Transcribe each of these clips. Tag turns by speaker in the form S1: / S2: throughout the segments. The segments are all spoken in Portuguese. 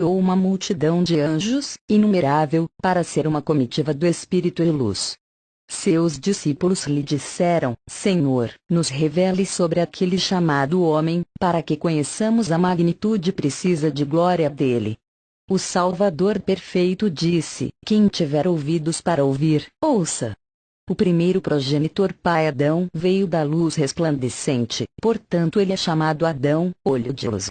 S1: ou uma multidão de anjos, inumerável, para ser uma comitiva do Espírito e luz. Seus discípulos lhe disseram: Senhor, nos revele sobre aquele chamado homem, para que conheçamos a magnitude precisa de glória dele. O Salvador perfeito disse: Quem tiver ouvidos para ouvir, ouça. O primeiro progenitor pai Adão veio da luz resplandecente, portanto ele é chamado Adão, olho de luz.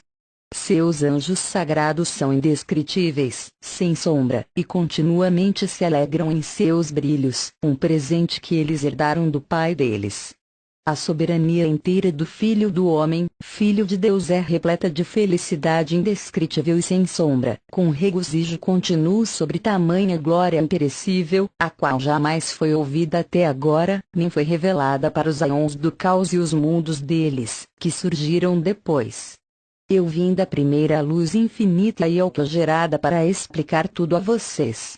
S1: Seus anjos sagrados são indescritíveis, sem sombra, e continuamente se alegram em seus brilhos, um presente que eles herdaram do Pai deles. A soberania inteira do Filho do Homem, Filho de Deus, é repleta de felicidade indescritível e sem sombra, com regozijo contínuo sobre tamanha glória imperecível, a qual jamais foi ouvida até agora, nem foi revelada para os aeons do caos e os mundos deles, que surgiram depois. Eu vim da primeira luz infinita e autogerada para explicar tudo a vocês.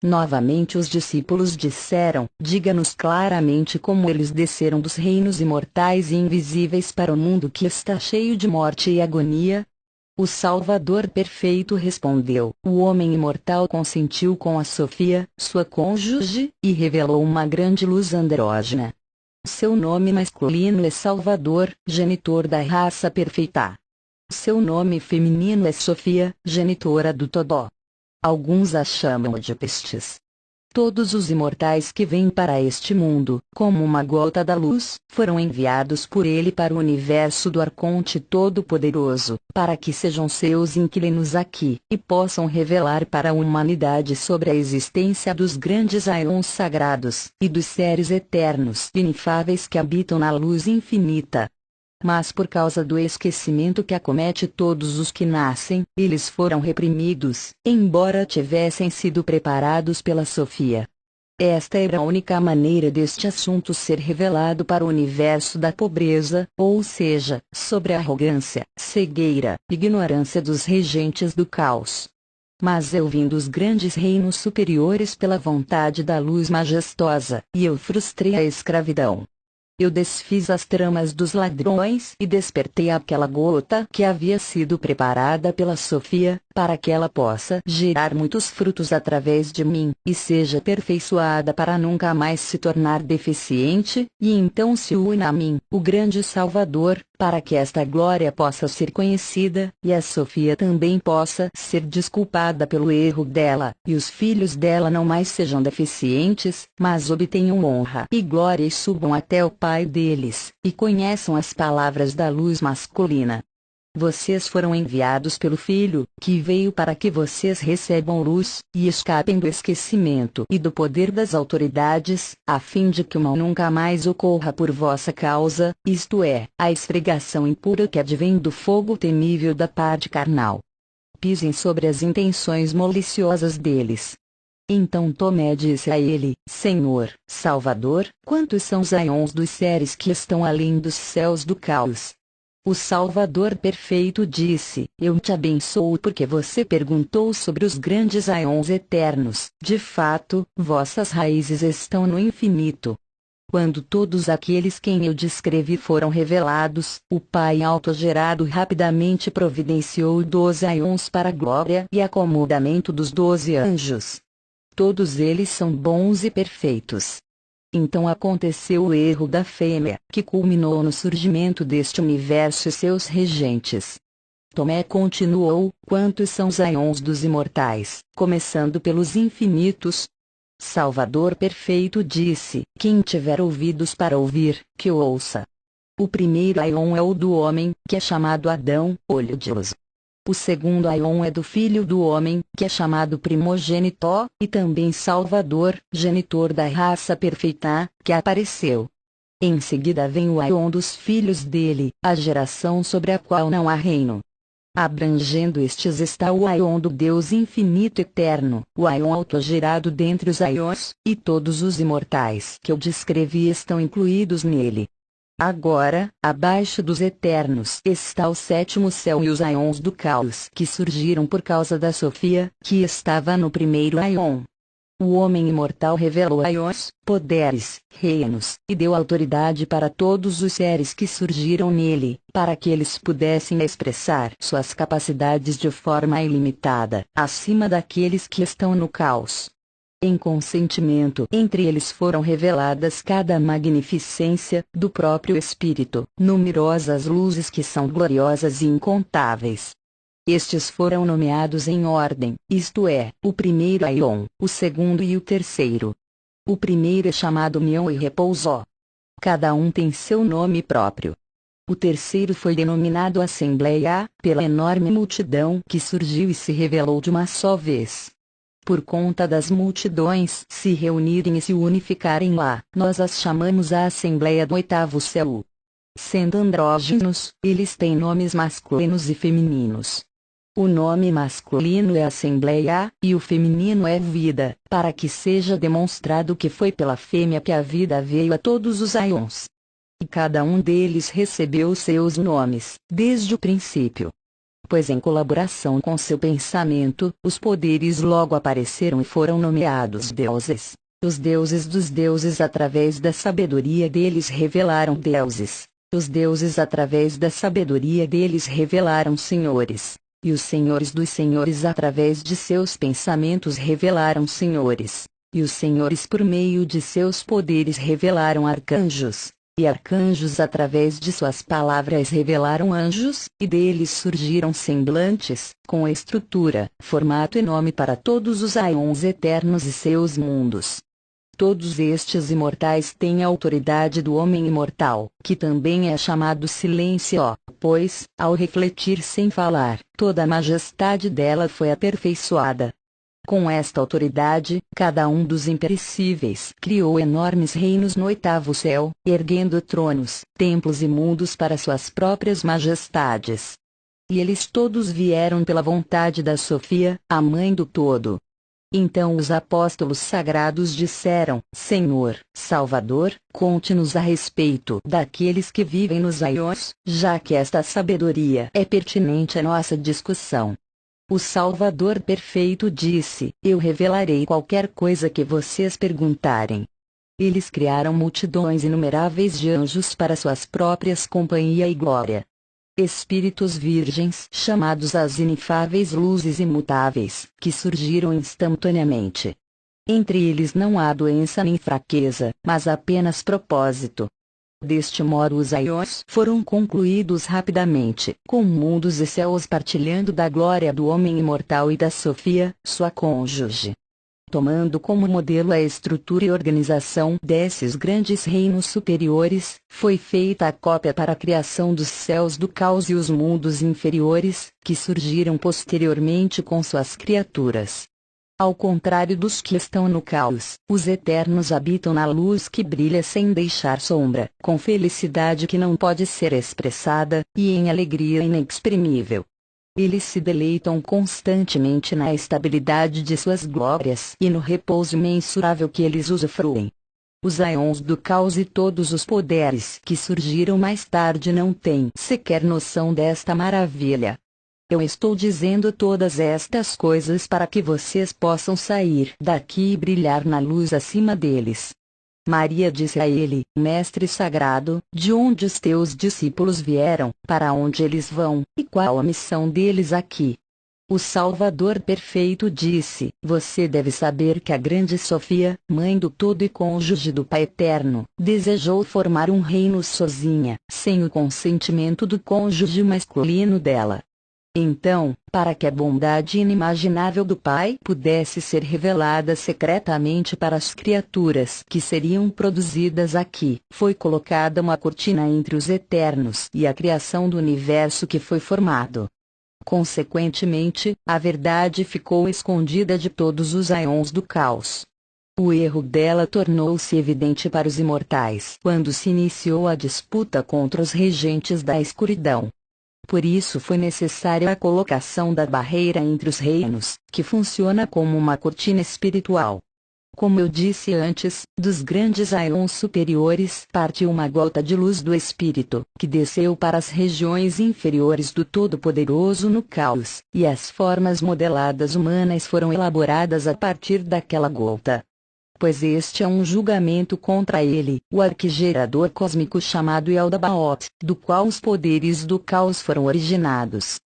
S1: Novamente os discípulos disseram: Diga-nos claramente como eles desceram dos reinos imortais e invisíveis para o mundo que está cheio de morte e agonia. O Salvador perfeito respondeu: O homem imortal consentiu com a Sofia, sua cônjuge, e revelou uma grande luz andrógena. Seu nome masculino é Salvador, genitor da raça perfeita. Seu nome feminino é Sofia, genitora do Todó. Alguns a chamam de pestes. Todos os imortais que vêm para este mundo, como uma gota da luz, foram enviados por ele para o universo do Arconte Todo-Poderoso, para que sejam seus inquilinos aqui, e possam revelar para a humanidade sobre a existência dos grandes aeons sagrados, e dos seres eternos e inefáveis que habitam na luz infinita. Mas por causa do esquecimento que acomete todos os que nascem, eles foram reprimidos, embora tivessem sido preparados pela Sofia. Esta era a única maneira deste assunto ser revelado para o universo da pobreza, ou seja, sobre a arrogância, cegueira, ignorância dos regentes do caos. Mas eu vim dos grandes reinos superiores pela vontade da luz majestosa, e eu frustrei a escravidão. Eu desfiz as tramas dos ladrões e despertei aquela gota que havia sido preparada pela Sofia, para que ela possa gerar muitos frutos através de mim, e seja aperfeiçoada para nunca mais se tornar deficiente, e então se una a mim, o grande Salvador, para que esta glória possa ser conhecida, e a Sofia também possa ser desculpada pelo erro dela, e os filhos dela não mais sejam deficientes, mas obtenham honra e glória e subam até o Pai deles, e conheçam as palavras da luz masculina. Vocês foram enviados pelo Filho, que veio para que vocês recebam luz, e escapem do esquecimento e do poder das autoridades, a fim de que o mal nunca mais ocorra por vossa causa, isto é, a esfregação impura que advém do fogo temível da parte carnal. Pisem sobre as intenções maliciosas deles. Então Tomé disse a ele: Senhor, Salvador, quantos são os aeons dos seres que estão além dos céus do caos? O Salvador perfeito disse: Eu te abençoo porque você perguntou sobre os grandes aeons eternos. De fato, vossas raízes estão no infinito. Quando todos aqueles quem eu descrevi foram revelados, o Pai autogerado rapidamente providenciou 12 aeons para a glória e acomodamento dos 12 anjos. Todos eles são bons e perfeitos. Então aconteceu o erro da fêmea, que culminou no surgimento deste universo e seus regentes. Tomé continuou: Quantos são os aeons dos imortais, começando pelos infinitos? Salvador perfeito disse: Quem tiver ouvidos para ouvir, que ouça. O primeiro aeon é o do homem, que é chamado Adão, olho de luz. O segundo aeon é do Filho do Homem, que é chamado primogênito, e também Salvador, genitor da raça perfeita, que apareceu. Em seguida vem o aeon dos filhos dele, a geração sobre a qual não há reino. Abrangendo estes está o aeon do Deus infinito eterno, o aeon autogerado dentre os aeons, e todos os imortais que eu descrevi estão incluídos nele. Agora, abaixo dos eternos está o sétimo céu e os aeons do caos que surgiram por causa da Sofia, que estava no primeiro aeon. O homem imortal revelou aions, poderes, reinos, e deu autoridade para todos os seres que surgiram nele, para que eles pudessem expressar suas capacidades de forma ilimitada, acima daqueles que estão no caos. Em consentimento entre eles foram reveladas cada magnificência do próprio Espírito, numerosas luzes que são gloriosas e incontáveis. Estes foram nomeados em ordem, isto é, o primeiro Aion, o segundo e o terceiro. O primeiro é chamado Mion e repousó. Cada um tem seu nome próprio. O terceiro foi denominado Assembleia, pela enorme multidão que surgiu e se revelou de uma só vez. Por conta das multidões se reunirem e se unificarem lá, nós as chamamos a Assembleia do Oitavo Céu. Sendo andrógenos, eles têm nomes masculinos e femininos. O nome masculino é Assembleia, e o feminino é Vida, para que seja demonstrado que foi pela fêmea que a vida veio a todos os Aions. E cada um deles recebeu seus nomes, desde o princípio. Pois em colaboração com seu pensamento, os poderes logo apareceram e foram nomeados deuses. Os deuses dos deuses através da sabedoria deles revelaram deuses. Os deuses através da sabedoria deles revelaram senhores. E os senhores dos senhores através de seus pensamentos revelaram senhores. E os senhores por meio de seus poderes revelaram arcanjos. E arcanjos através de suas palavras revelaram anjos, e deles surgiram semblantes, com estrutura, formato e nome para todos os Aions eternos e seus mundos. Todos estes imortais têm a autoridade do homem imortal, que também é chamado Silêncio, pois, ao refletir sem falar, toda a majestade dela foi aperfeiçoada. Com esta autoridade, cada um dos imperecíveis criou enormes reinos no oitavo céu, erguendo tronos, templos e mundos para suas próprias majestades. E eles todos vieram pela vontade da Sofia, a mãe do todo. Então os apóstolos sagrados disseram: Senhor, Salvador, conte-nos a respeito daqueles que vivem nos Aions, já que esta sabedoria é pertinente à nossa discussão. O Salvador perfeito disse: Eu revelarei qualquer coisa que vocês perguntarem. Eles criaram multidões inumeráveis de anjos para suas próprias companhia e glória. Espíritos virgens chamados as inefáveis luzes imutáveis, que surgiram instantaneamente. Entre eles não há doença nem fraqueza, mas apenas propósito. Deste modo os Aions foram concluídos rapidamente, com mundos e céus partilhando da glória do homem imortal e da Sofia, sua cônjuge. Tomando como modelo a estrutura e organização desses grandes reinos superiores, foi feita a cópia para a criação dos céus do caos e os mundos inferiores, que surgiram posteriormente com suas criaturas. Ao contrário dos que estão no caos, os eternos habitam na luz que brilha sem deixar sombra, com felicidade que não pode ser expressada, e em alegria inexprimível. Eles se deleitam constantemente na estabilidade de suas glórias e no repouso imensurável que eles usufruem. Os Aions do caos e todos os poderes que surgiram mais tarde não têm sequer noção desta maravilha. Eu estou dizendo todas estas coisas para que vocês possam sair daqui e brilhar na luz acima deles. Maria disse a ele: Mestre sagrado, de onde os teus discípulos vieram, para onde eles vão, e qual a missão deles aqui? O Salvador perfeito disse: Você deve saber que a grande Sofia, mãe do todo e cônjuge do Pai eterno, desejou formar um reino sozinha, sem o consentimento do cônjuge masculino dela. Então, para que a bondade inimaginável do Pai pudesse ser revelada secretamente para as criaturas que seriam produzidas aqui, foi colocada uma cortina entre os eternos e a criação do universo que foi formado. Consequentemente, a verdade ficou escondida de todos os Aions do caos. O erro dela tornou-se evidente para os imortais quando se iniciou a disputa contra os regentes da escuridão. Por isso foi necessária a colocação da barreira entre os reinos, que funciona como uma cortina espiritual. Como eu disse antes, dos grandes aeons superiores partiu uma gota de luz do Espírito, que desceu para as regiões inferiores do Todo-Poderoso no caos, e as formas modeladas humanas foram elaboradas a partir daquela gota. Pois este é um julgamento contra ele, o arquigerador cósmico chamado Yaldabaoth, do qual os poderes do caos foram originados.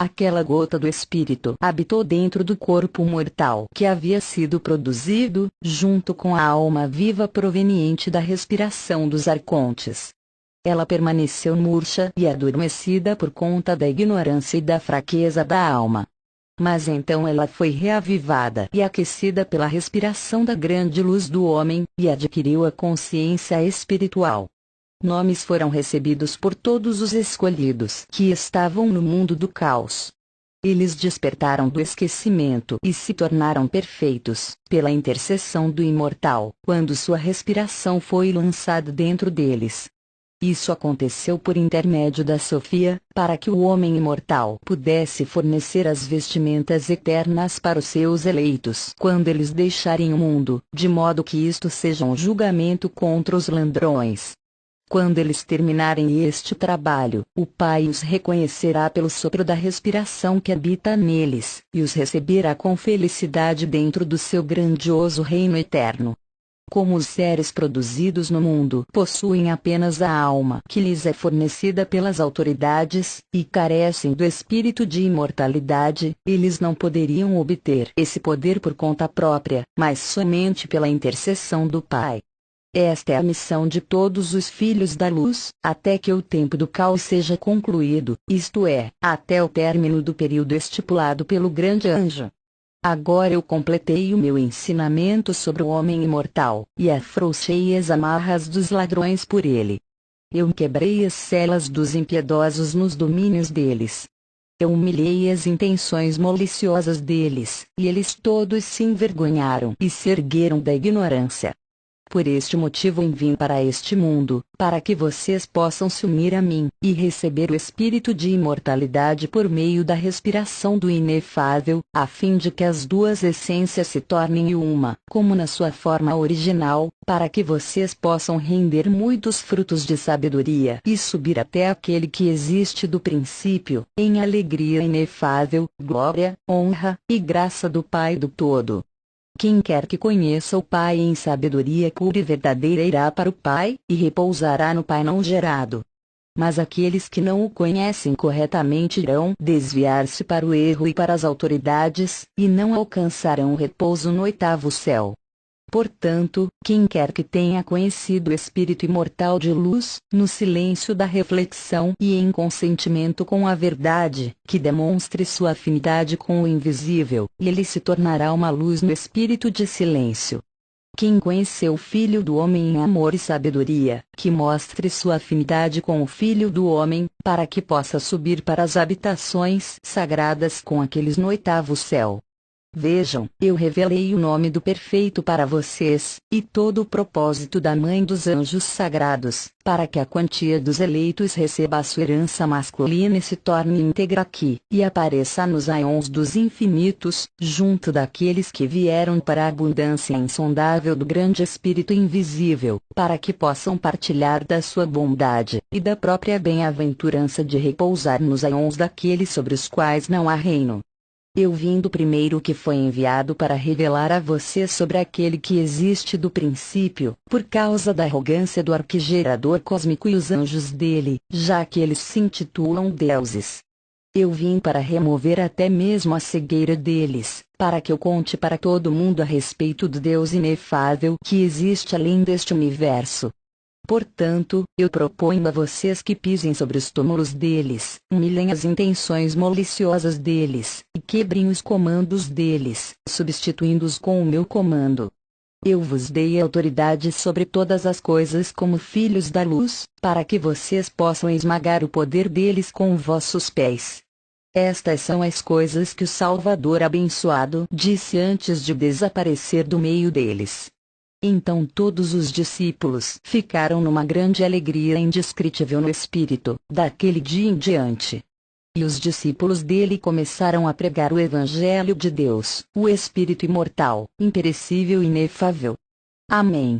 S1: Aquela gota do Espírito habitou dentro do corpo mortal que havia sido produzido, junto com a alma viva proveniente da respiração dos arcontes. Ela permaneceu murcha e adormecida por conta da ignorância e da fraqueza da alma. Mas então ela foi reavivada e aquecida pela respiração da grande luz do homem, e adquiriu a consciência espiritual. Nomes foram recebidos por todos os escolhidos que estavam no mundo do caos. Eles despertaram do esquecimento e se tornaram perfeitos, pela intercessão do Imortal, quando sua respiração foi lançada dentro deles. Isso aconteceu por intermédio da Sofia, para que o homem imortal pudesse fornecer as vestimentas eternas para os seus eleitos quando eles deixarem o mundo, de modo que isto seja um julgamento contra os ladrões. Quando eles terminarem este trabalho, o Pai os reconhecerá pelo sopro da respiração que habita neles, e os receberá com felicidade dentro do seu grandioso reino eterno. Como os seres produzidos no mundo possuem apenas a alma que lhes é fornecida pelas autoridades, e carecem do espírito de imortalidade, eles não poderiam obter esse poder por conta própria, mas somente pela intercessão do Pai. Esta é a missão de todos os filhos da luz, até que o tempo do caos seja concluído, isto é, até o término do período estipulado pelo grande anjo. Agora eu completei o meu ensinamento sobre o homem imortal, e afrouxei as amarras dos ladrões por ele. Eu quebrei as celas dos impiedosos nos domínios deles. Eu humilhei as intenções maliciosas deles, e eles todos se envergonharam e se ergueram da ignorância. Por este motivo vim para este mundo, para que vocês possam se unir a mim, e receber o espírito de imortalidade por meio da respiração do inefável, a fim de que as duas essências se tornem uma, como na sua forma original, para que vocês possam render muitos frutos de sabedoria e subir até aquele que existe do princípio, em alegria inefável, glória, honra e graça do Pai do Todo. Quem quer que conheça o Pai em sabedoria pura e verdadeira irá para o Pai, e repousará no Pai não gerado. Mas aqueles que não o conhecem corretamente irão desviar-se para o erro e para as autoridades, e não alcançarão repouso no oitavo céu. Portanto, quem quer que tenha conhecido o Espírito imortal de luz, no silêncio da reflexão e em consentimento com a verdade, que demonstre sua afinidade com o invisível, e ele se tornará uma luz no espírito de silêncio. Quem conheceu o Filho do Homem em amor e sabedoria, que mostre sua afinidade com o Filho do Homem, para que possa subir para as habitações sagradas com aqueles no oitavo céu. Vejam, eu revelei o nome do Perfeito para vocês, e todo o propósito da Mãe dos Anjos Sagrados, para que a quantia dos eleitos receba a sua herança masculina e se torne íntegra aqui, e apareça nos aeons dos infinitos, junto daqueles que vieram para a abundância insondável do grande Espírito invisível, para que possam partilhar da sua bondade, e da própria bem-aventurança de repousar nos aeons daqueles sobre os quais não há reino. Eu vim do primeiro que foi enviado para revelar a vocês sobre aquele que existe do princípio, por causa da arrogância do arquigerador cósmico e os anjos dele, já que eles se intitulam deuses. Eu vim para remover até mesmo a cegueira deles, para que eu conte para todo mundo a respeito do Deus inefável que existe além deste universo. Portanto, eu proponho a vocês que pisem sobre os túmulos deles, humilhem as intenções maliciosas deles, e quebrem os comandos deles, substituindo-os com o meu comando. Eu vos dei autoridade sobre todas as coisas como filhos da luz, para que vocês possam esmagar o poder deles com vossos pés. Estas são as coisas que o Salvador abençoado disse antes de desaparecer do meio deles. Então todos os discípulos ficaram numa grande alegria indescritível no espírito, daquele dia em diante. E os discípulos dele começaram a pregar o Evangelho de Deus, o Espírito imortal, imperecível e inefável. Amém.